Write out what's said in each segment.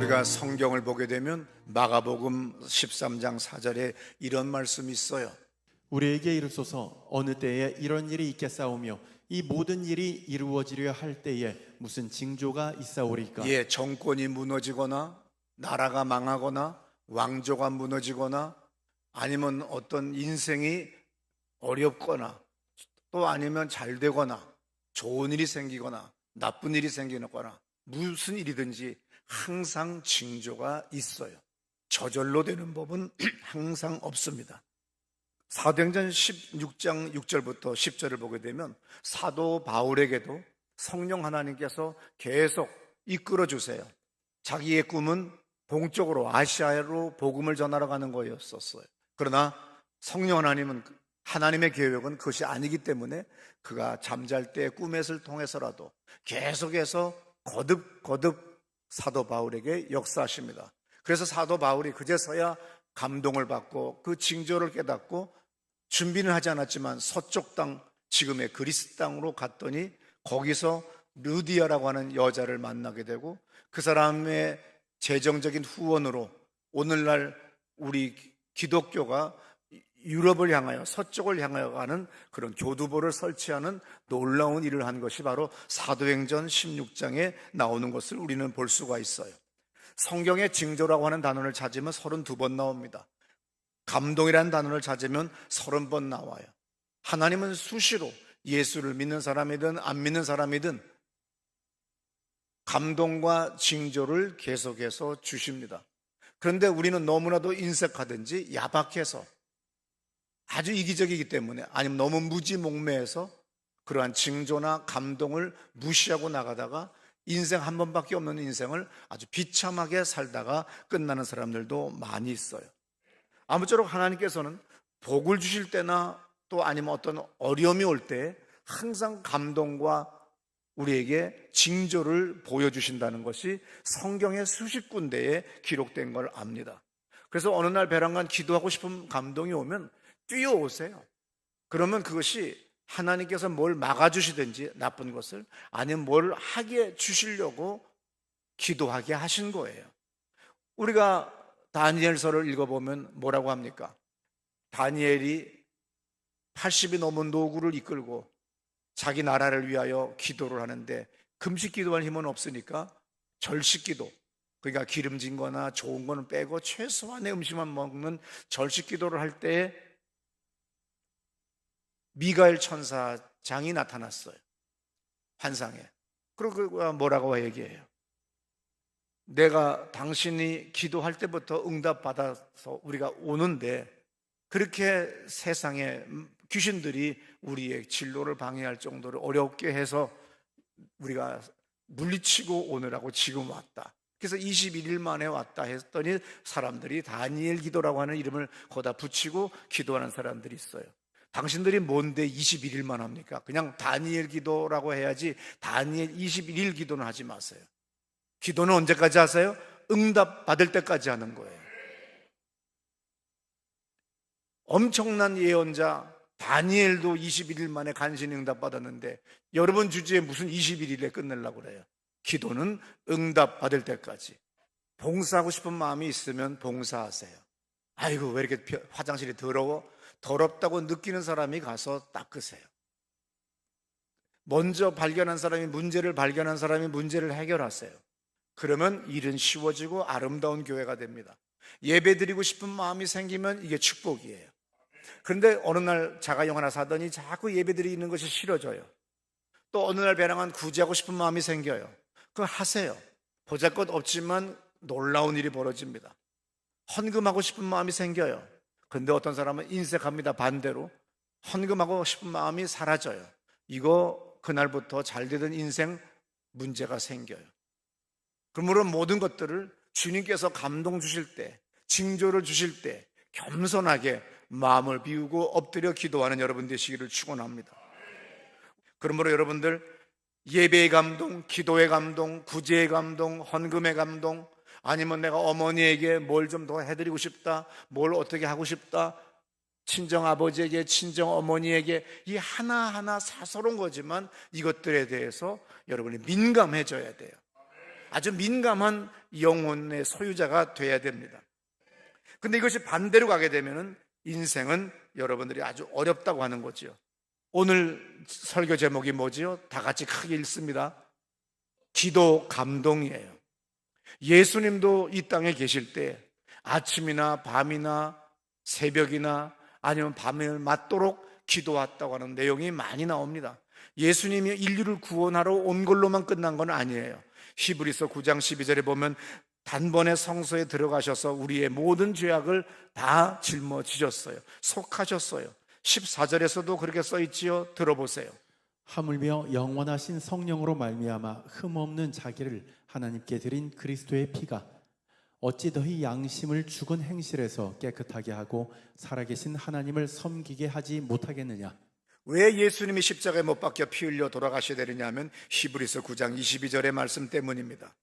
우리가 성경을 보게 되면 마가복음 13장 4절에 이런 말씀이 있어요. 우리에게 이르소서 어느 때에 이런 일이 있겠사오며 이 모든 일이 이루어지려 할 때에 무슨 징조가 있사오리까? 예, 정권이 무너지거나 나라가 망하거나 왕조가 무너지거나 아니면 어떤 인생이 어렵거나 또 아니면 잘 되거나 좋은 일이 생기거나 나쁜 일이 생기거나 무슨 일이든지 항상 징조가 있어요. 저절로 되는 법은 항상 없습니다. 사도행전 16장 6절부터 10절을 보게 되면 사도 바울에게도 성령 하나님께서 계속 이끌어 주세요. 자기의 꿈은 동쪽으로 아시아로 복음을 전하러 가는 거였었어요. 그러나 성령 하나님은 하나님의 계획은 그것이 아니기 때문에 그가 잠잘 때 꿈에서 통해서라도 계속해서 거듭 사도 바울에게 역사하십니다. 그래서 사도 바울이 그제서야 감동을 받고 그 징조를 깨닫고 준비는 하지 않았지만 서쪽 땅, 지금의 그리스 땅으로 갔더니 거기서 르디아라고 하는 여자를 만나게 되고 그 사람의 재정적인 후원으로 오늘날 우리 기독교가 유럽을 향하여 서쪽을 향하여 가는 그런 교두보를 설치하는 놀라운 일을 한 것이 바로 사도행전 16장에 나오는 것을 우리는 볼 수가 있어요. 성경의 징조라고 하는 단어를 찾으면 32번 나옵니다. 감동이라는 단어를 찾으면 30번 나와요. 하나님은 수시로 예수를 믿는 사람이든 안 믿는 사람이든 감동과 징조를 계속해서 주십니다. 그런데 우리는 너무나도 인색하든지 야박해서 아주 이기적이기 때문에 아니면 너무 무지몽매해서 그러한 징조나 감동을 무시하고 나가다가 인생 한 번밖에 없는 인생을 아주 비참하게 살다가 끝나는 사람들도 많이 있어요. 아무쪼록 하나님께서는 복을 주실 때나 또 아니면 어떤 어려움이 올 때 항상 감동과 우리에게 징조를 보여주신다는 것이 성경의 수십 군데에 기록된 걸 압니다. 그래서 어느 날 배랑간 기도하고 싶은 감동이 오면 뛰어오세요. 그러면 그것이 하나님께서 뭘 막아주시든지 나쁜 것을 아니면 뭘 하게 주시려고 기도하게 하신 거예요. 우리가 다니엘서를 읽어보면 뭐라고 합니까? 다니엘이 80이 넘은 노구를 이끌고 자기 나라를 위하여 기도를 하는데 금식 기도할 힘은 없으니까 절식 기도, 그러니까 기름진 거나 좋은 거는 빼고 최소한의 음식만 먹는 절식 기도를 할 때에 미가엘 천사장이 나타났어요. 환상에. 그리고 뭐라고 얘기해요? 내가 당신이 기도할 때부터 응답받아서 우리가 오는데 그렇게 세상에 귀신들이 우리의 진로를 방해할 정도로 어렵게 해서 우리가 물리치고 오느라고 지금 왔다. 그래서 21일 만에 왔다 했더니 사람들이 다니엘 기도라고 하는 이름을 거기다 붙이고 기도하는 사람들이 있어요. 당신들이 뭔데 21일만 합니까? 그냥 다니엘 기도라고 해야지 다니엘 21일 기도는 하지 마세요. 기도는 언제까지 하세요? 응답 받을 때까지 하는 거예요. 엄청난 예언자 다니엘도 21일 만에 간신히 응답 받았는데 여러분 주제에 무슨 21일에 끝내려고 그래요? 기도는 응답 받을 때까지. 봉사하고 싶은 마음이 있으면 봉사하세요. 아이고 왜 이렇게 화장실이 더러워? 더럽다고 느끼는 사람이 가서 닦으세요. 먼저 발견한 사람이 문제를 발견한 사람이 문제를 해결하세요. 그러면 일은 쉬워지고 아름다운 교회가 됩니다. 예배드리고 싶은 마음이 생기면 이게 축복이에요. 그런데 어느 날 자가 영 하나 사더니 자꾸 예배드리는 것이 싫어져요. 또 어느 날 배랑한 구제하고 싶은 마음이 생겨요. 그거 하세요. 보잘것 없지만 놀라운 일이 벌어집니다. 헌금하고 싶은 마음이 생겨요. 그런데 어떤 사람은 인색합니다. 반대로 헌금하고 싶은 마음이 사라져요. 이거 그날부터 잘 되던 인생 문제가 생겨요. 그러므로 모든 것들을 주님께서 감동 주실 때, 징조를 주실 때 겸손하게 마음을 비우고 엎드려 기도하는 여러분 되시기를 축원합니다. 그러므로 여러분들 예배의 감동, 기도의 감동, 구제의 감동, 헌금의 감동, 아니면 내가 어머니에게 뭘 좀 더 해드리고 싶다, 뭘 어떻게 하고 싶다, 친정 아버지에게, 친정 어머니에게, 이 하나하나 사소로운 거지만 이것들에 대해서 여러분이 민감해져야 돼요. 아주 민감한 영혼의 소유자가 돼야 됩니다. 근데 이것이 반대로 가게 되면은 인생은 여러분들이 아주 어렵다고 하는 거지요. 오늘 설교 제목이 뭐지요? 다 같이 크게 읽습니다. 기도 감동이에요. 예수님도 이 땅에 계실 때 아침이나 밤이나 새벽이나 아니면 밤을 맞도록 기도했다고 하는 내용이 많이 나옵니다. 예수님이 인류를 구원하러 온 걸로만 끝난 건 아니에요. 히브리서 9장 12절에 보면 단번에 성소에 들어가셔서 우리의 모든 죄악을 다 짊어지셨어요. 속하셨어요. 14절에서도 그렇게 써 있지요. 들어보세요. 하물며 영원하신 성령으로 말미암아 흠없는 자기를 하나님께 드린 그리스도의 피가 어찌 더히 양심을 죽은 행실에서 깨끗하게 하고 살아계신 하나님을 섬기게 하지 못하겠느냐. 왜 예수님이 십자가에 못 박혀 피 흘려 돌아가셔야 되느냐면 히브리서 9장 22절의 말씀 때문입니다.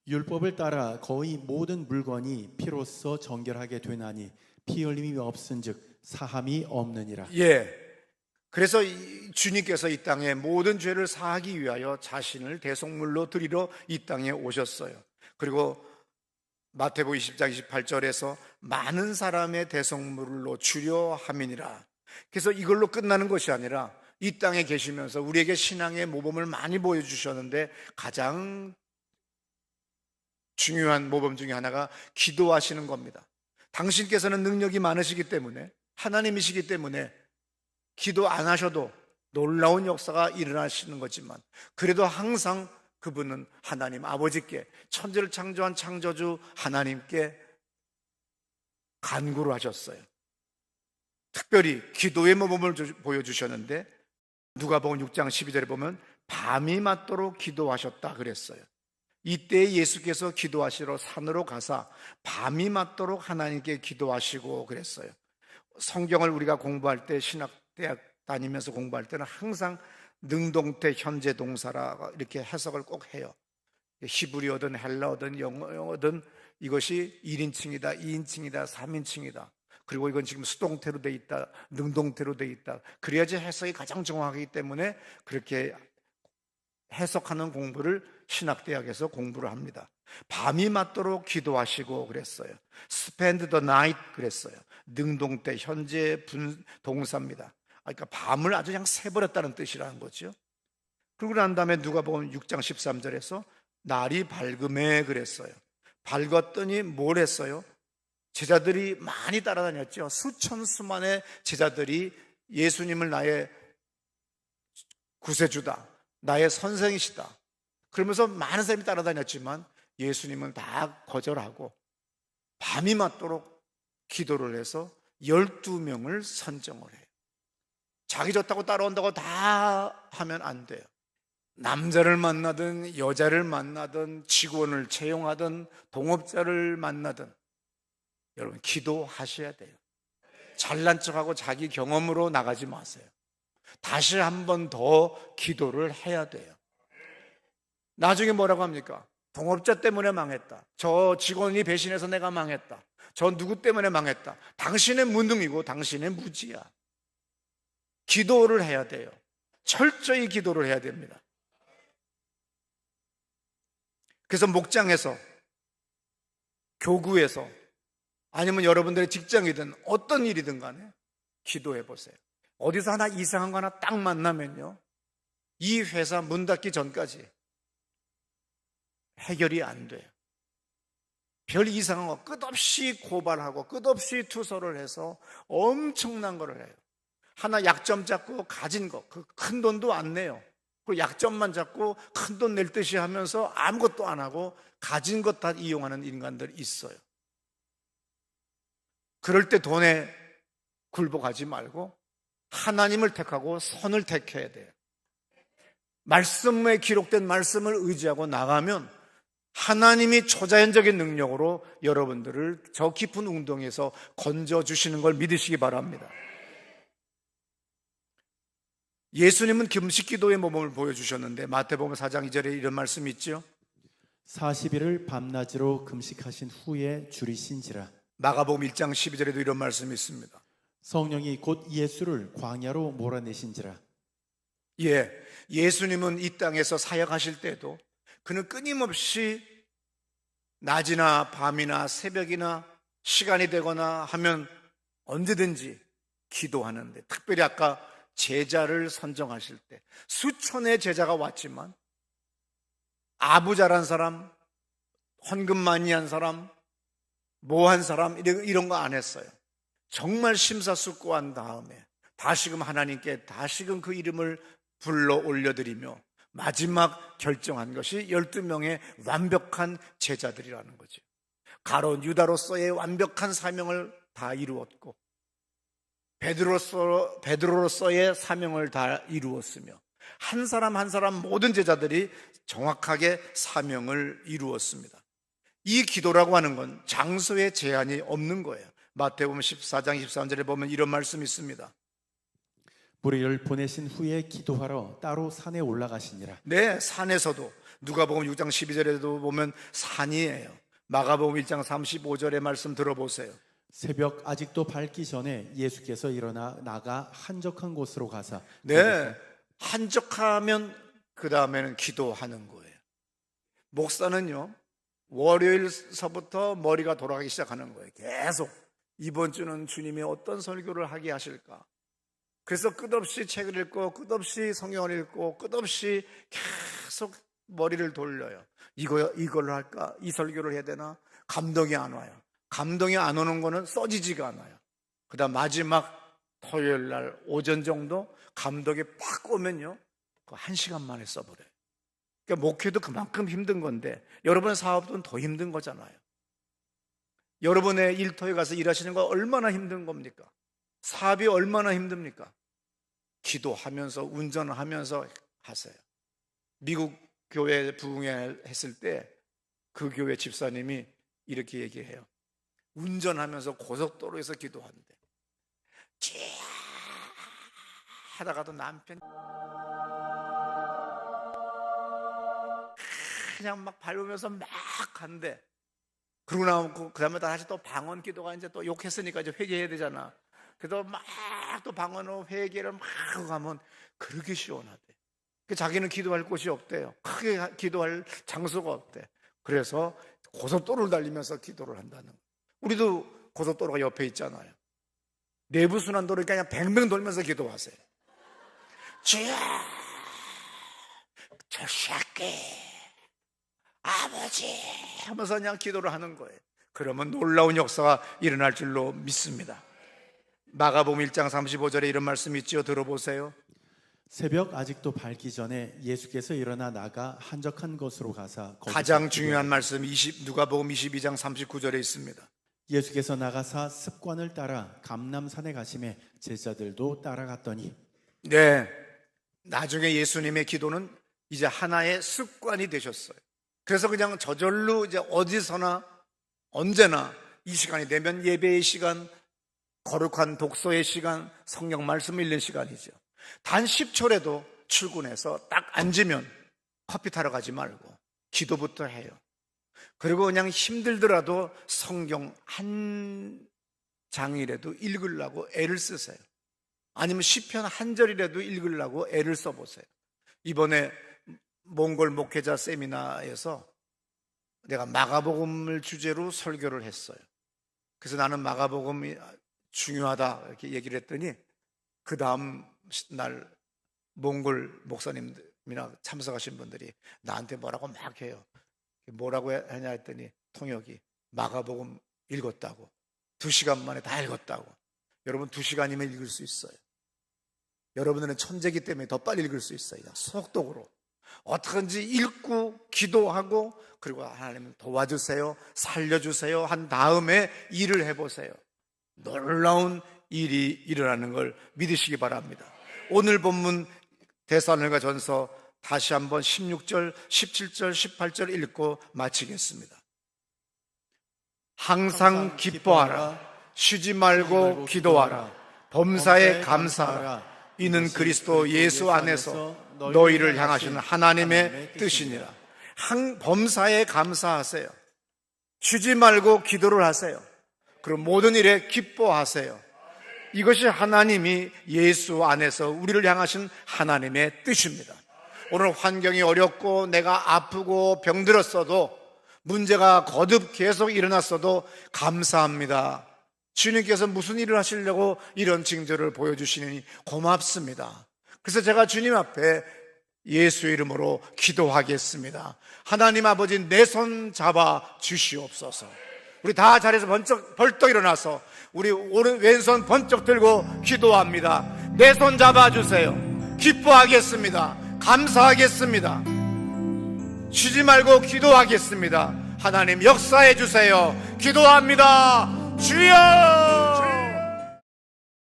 율법을 따라 거의 모든 물건이 피로써 정결하게 되나니 피 흘림이 없은즉 사함이 없느니라. 그래서 주님께서 이 땅에 모든 죄를 사하기 위하여 자신을 대속물로 드리러 이 땅에 오셨어요. 그리고 마태복음 20장 28절에서 많은 사람의 대속물로 주려 함이니라. 그래서 이걸로 끝나는 것이 아니라 이 땅에 계시면서 우리에게 신앙의 모범을 많이 보여주셨는데 가장 중요한 모범 중에 하나가 기도하시는 겁니다. 당신께서는 능력이 많으시기 때문에, 하나님이시기 때문에 기도 안 하셔도 놀라운 역사가 일어나시는 거지만, 그래도 항상 그분은 하나님 아버지께, 천지를 창조한 창조주 하나님께 간구를 하셨어요. 특별히 기도의 모범을 보여주셨는데 누가복음 6장 12절에 보면 밤이 맞도록 기도하셨다 그랬어요. 이때 예수께서 기도하시러 산으로 가사 밤이 맞도록 하나님께 기도하시고 그랬어요. 성경을 우리가 공부할 때, 신학대학 다니면서 공부할 때는 항상 능동태 현재 동사라 이렇게 해석을 꼭 해요. 히브리어든 헬라어든 영어든 이것이 1인칭이다, 2인칭이다, 3인칭이다. 그리고 이건 지금 수동태로 돼 있다, 능동태로 돼 있다. 그래야지 해석이 가장 정확하기 때문에 그렇게 해석하는 공부를 신학대학에서 공부를 합니다. 밤이 맞도록 기도하시고 그랬어요. Spend the night 그랬어요. 능동태 현재 동사입니다. 그러니까 밤을 아주 그냥 새버렸다는 뜻이라는 거죠. 그러고 난 다음에 누가복음 6장 13절에서 날이 밝음에 그랬어요. 밝았더니 뭘 했어요? 제자들이 많이 따라다녔죠. 수천 수만의 제자들이 예수님을 나의 구세주다, 나의 선생이시다 그러면서 많은 사람이 따라다녔지만 예수님은 다 거절하고 밤이 맞도록 기도를 해서 12명을 선정을 해요. 자기 좋다고 따라온다고 다 하면 안 돼요. 남자를 만나든 여자를 만나든 직원을 채용하든 동업자를 만나든 여러분 기도하셔야 돼요. 잘난 척하고 자기 경험으로 나가지 마세요. 다시 한 번 더 기도를 해야 돼요. 나중에 뭐라고 합니까? 동업자 때문에 망했다. 저 직원이 배신해서 내가 망했다. 저 누구 때문에 망했다. 당신의 무능이고 당신의 무지야. 기도를 해야 돼요. 철저히 기도를 해야 됩니다. 그래서 목장에서, 교구에서, 아니면 여러분들의 직장이든 어떤 일이든 간에 기도해 보세요. 어디서 하나 이상한 거 하나 딱 만나면요, 이 회사 문 닫기 전까지 해결이 안 돼요. 별 이상한 거 끝없이 고발하고 끝없이 투서를 해서 엄청난 거를 해요. 하나 약점 잡고 가진 거, 그 큰 돈도 안 내요. 그리고 약점만 잡고 큰 돈 낼 듯이 하면서 아무것도 안 하고 가진 것 다 이용하는 인간들이 있어요. 그럴 때 돈에 굴복하지 말고 하나님을 택하고 선을 택해야 돼요. 말씀에 기록된 말씀을 의지하고 나가면 하나님이 초자연적인 능력으로 여러분들을 저 깊은 웅덩이에서 건져주시는 걸 믿으시기 바랍니다. 예수님은 금식 기도의 모범을 보여주셨는데 마태복음 4장 2절에 이런 말씀이 있죠. 40일을 밤낮으로 금식하신 후에 줄이신지라. 마가복음 1장 12절에도 이런 말씀이 있습니다. 성령이 곧 예수를 광야로 몰아내신지라. 예수님은 이 땅에서 사역하실 때도 그는 끊임없이 낮이나 밤이나 새벽이나 시간이 되거나 하면 언제든지 기도하는데, 특별히 아까 제자를 선정하실 때 수천의 제자가 왔지만 아부자란 사람, 헌금 많이 한 사람, 뭐한 사람 이런 거 안 했어요. 정말 심사숙고한 다음에 다시금 하나님께 다시금 그 이름을 불러 올려드리며 마지막 결정한 것이 12명의 완벽한 제자들이라는 거죠. 가룟 유다로서의 완벽한 사명을 다 이루었고 베드로로서의 사명을 다 이루었으며 한 사람 한 사람 모든 제자들이 정확하게 사명을 이루었습니다. 이 기도라고 하는 건 장소에 제한이 없는 거예요. 마태복음 14장 13절에 보면 이런 말씀이 있습니다. 무리를 보내신 후에 기도하러 따로 산에 올라가시니라. 네, 산에서도 누가복음 6장 12절에도 보면 산이에요. 마가복음 1장 35절의 말씀 들어보세요. 새벽 아직도 밝기 전에 예수께서 일어나 나가 한적한 곳으로 가사. 네, 한적하면 그 다음에는 기도하는 거예요. 목사는요, 월요일서부터 머리가 돌아가기 시작하는 거예요. 계속 이번 주는 주님이 어떤 설교를 하게 하실까. 그래서 끝없이 책을 읽고 끝없이 성경을 읽고 끝없이 계속 머리를 돌려요. 이걸로 할까? 이 설교를 해야 되나? 감동이 안 와요. 감동이 안 오는 거는 써지지가 않아요. 그 다음 마지막 토요일 날 오전 정도 감동이 팍 오면요, 그 1시간 만에 써버려요. 그러니까 목회도 그만큼 힘든 건데 여러분의 사업은 더 힘든 거잖아요. 여러분의 일터에 가서 일하시는 거 얼마나 힘든 겁니까? 사업이 얼마나 힘듭니까? 기도하면서 운전을 하면서 하세요. 미국 교회 부흥회 했을 때 그 교회 집사님이 이렇게 얘기해요. 운전하면서 고속도로에서 기도하는데 쭉 하다가도 남편 그냥 막 밟으면서 막 간대. 그러고 나면 그 다음에 다시 또 방언 기도가 이제 또 욕했으니까 이제 회개해야 되잖아. 그래서 막 또 방언으로 회개를 막 하면 그렇게 시원하대. 자기는 기도할 곳이 없대요. 크게 기도할 장소가 없대. 그래서 고속도로를 달리면서 기도를 한다는 거예요. 우리도 고속도로가 옆에 있잖아요. 내부순환도로 그냥 뱅뱅 돌면서 기도하세요. 주여, 저 새끼 아버지 하면서 그냥 기도를 하는 거예요. 그러면 놀라운 역사가 일어날 줄로 믿습니다. 마가복음 1장 35절에 이런 말씀이 있죠. 들어보세요. 새벽 아직도 밝기 전에 예수께서 일어나 나가 한적한 곳으로 가사. 가장 중요한 말씀 누가복음 22장 39절에 있습니다. 예수께서 나가사 습관을 따라 감람산에 가심에 제자들도 따라갔더니. 네, 나중에 예수님의 기도는 이제 하나의 습관이 되셨어요. 그래서 그냥 저절로 이제 어디서나 언제나 이 시간이 되면 예배의 시간, 거룩한 독서의 시간, 성경 말씀 읽는 시간이죠. 단 10초라도 출근해서 딱 앉으면 커피 타러 가지 말고 기도부터 해요. 그리고 그냥 힘들더라도 성경 한 장이라도 읽으려고 애를 쓰세요. 아니면 시편 한 절이라도 읽으려고 애를 써보세요. 이번에 몽골 목회자 세미나에서 내가 마가복음을 주제로 설교를 했어요. 그래서 나는 마가복음이 중요하다 이렇게 얘기를 했더니 그 다음 날 몽골 목사님이나 참석하신 분들이 나한테 뭐라고 막 해요. 뭐라고 하냐 했더니 통역이 마가복음 읽었다고, 2시간 만에 다 읽었다고. 여러분 2시간이면 읽을 수 있어요. 여러분들은 천재기 때문에 더 빨리 읽을 수 있어요. 속독으로 어떻게든지 읽고 기도하고 그리고 하나님 도와주세요, 살려주세요 한 다음에 일을 해보세요. 놀라운 일이 일어나는 걸 믿으시기 바랍니다. 오늘 본문 데살로니가 전서 다시 한번 16절, 17절, 18절 읽고 마치겠습니다. 항상 기뻐하라, 쉬지 말고 기도하라, 범사에 감사하라. 이는 그리스도 예수 안에서 너희를 향하시는 하나님의 뜻이니라. 범사에 감사하세요. 쉬지 말고 기도를 하세요. 그럼 모든 일에 기뻐하세요. 이것이 하나님이 예수 안에서 우리를 향하신 하나님의 뜻입니다. 오늘 환경이 어렵고 내가 아프고 병들었어도 문제가 거듭 계속 일어났어도 감사합니다. 주님께서 무슨 일을 하시려고 이런 징조를 보여주시니 고맙습니다. 그래서 제가 주님 앞에 예수의 이름으로 기도하겠습니다. 하나님 아버지, 내 손 잡아 주시옵소서. 우리 다 자리에서 벌떡 일어나서 우리 왼손 번쩍 들고 기도합니다. 내 손 잡아 주세요. 기뻐하겠습니다. 감사하겠습니다. 쉬지 말고 기도하겠습니다. 하나님 역사해 주세요. 기도합니다. 주여!